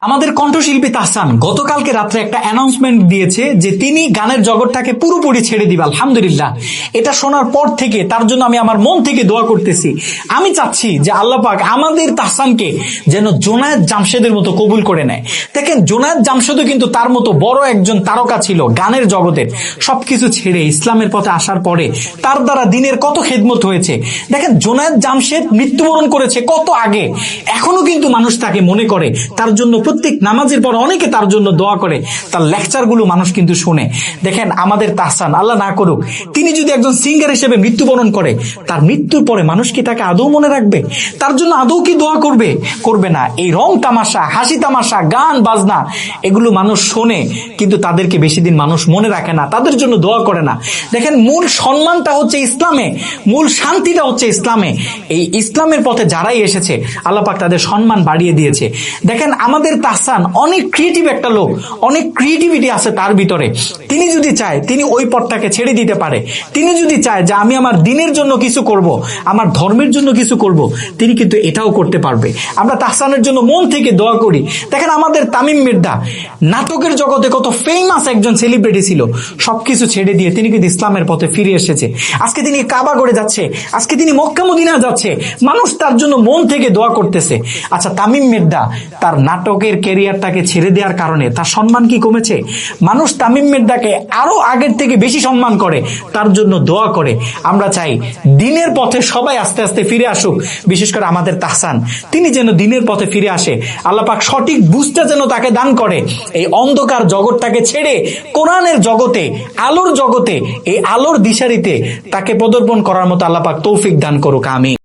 আমাদের কণ্ঠশিল্পী তাহসান গতকালকে রাত্রে একটা অ্যানাউন্সমেন্ট দিয়েছে যে তিনি গানের জগৎটাকে পুরোপুরি ছেড়ে দিবে। আলহামদুলিল্লাহ, এটা শোনার পর থেকে তার জন্য আমি আমার মন থেকে দোয়া করতেছি। আমি চাচ্ছি যে আল্লাহ পাক আমাদের তাহসানকে যেন জোনায়েদ জামশেদের মতো কবুল করে নেয়। দেখেন, জোনায়েদ জামশেদও কিন্তু তার মতো বড় একজন তারকা ছিল গানের জগতের। সবকিছু ছেড়ে ইসলামের পথে আসার পরে তার দ্বারা দিনের কত খেদমত হয়েছে। দেখেন, জোনায়েদ জামশেদ মৃত্যুবরণ করেছে কত আগে, এখনো কিন্তু মানুষ তাকে মনে করে, তার জন্য প্রত্যেক নামাজের পর অনেকে তার জন্য দোয়া করে, তার লেকচারগুলো মানুষ কিন্তু শুনে। দেখেন, আমাদের তাহসান, আল্লাহ না করুক, তিনি যদি একজন সিঙ্গার হিসেবে মৃত্যুবরণ করে, তার মৃত্যুর পরে মানুষ কি তাকে আদৌ মনে রাখবে? তার জন্য আদৌ কি দোয়া করবে? করবে না। এই রং তামাশা, হাসি তামাশা, গান বাজনা, এগুলো মানুষ শোনে, কিন্তু তাদেরকে বেশি দিন মানুষ মনে রাখে না, তাদের জন্য দোয়া করে না। দেখেন, মূল সম্মানটা হচ্ছে ইসলামে, মূল শান্তিটা হচ্ছে ইসলামে। এই ইসলামের পথে যারাই এসেছে আল্লাহ পাক তাদের সম্মান বাড়িয়ে দিয়েছে। দেখেন, আমাদের তাহসান অনেক ক্রিয়েটিভ একটা লোক, অনেক ক্রিয়েটিভিটি আছে তার ভিতরে। তিনি যদি চায়, তিনি ওই পথটাকে ছেড়ে দিতে পারে। তিনি যদি চায় যে আমি আমার দিনের জন্য কিছু করব, আমার ধর্মের জন্য কিছু করব, তিনি কিন্তু এটাও করতে পারবে। আমরা তাহসানের জন্য মন থেকে দোয়া করি। দেখেন, আমাদের তামিম মির্জা নাটকের জগতে কত ফেমাস একজন সেলিব্রিটি ছিল, সবকিছু ছেড়ে দিয়ে তিনি কিন্তু ইসলামের পথে ফিরে এসেছে। আজকে তিনি কাবা গড়ে যাচ্ছে, আজকে তিনি মক্কা মদিনা যাচ্ছে, মানুষ তার জন্য মন থেকে দোয়া করতেছে। আচ্ছা, তামিম মির্জা তার নাটকের ক্যারিয়ারটাকে ছেড়ে দেওয়ার কারণে তার সম্মান কি কমেছে? মানুষ তামিম মির্জাকে আরো আগের থেকে বেশি সম্মান করে, তার জন্য দোয়া করে। আমরা চাই দিনের পথে সবাই আস্তে আস্তে ফিরে আসুক, বিশেষ করে আমাদের তাহসান, তিনি যেন দিনের পথে ফিরে আসে। আল্লাহ পাক সঠিক বুঝটা যেন তাকে দান করে, এই অন্ধকার জগৎটাকে ছেড়ে কোরআনের জগতে, আলোর জগতে, এই আলোর দিশারিতে তাকে পদার্পণ করার মতো আল্লাহ পাক তৌফিক দান করুক। আমিন।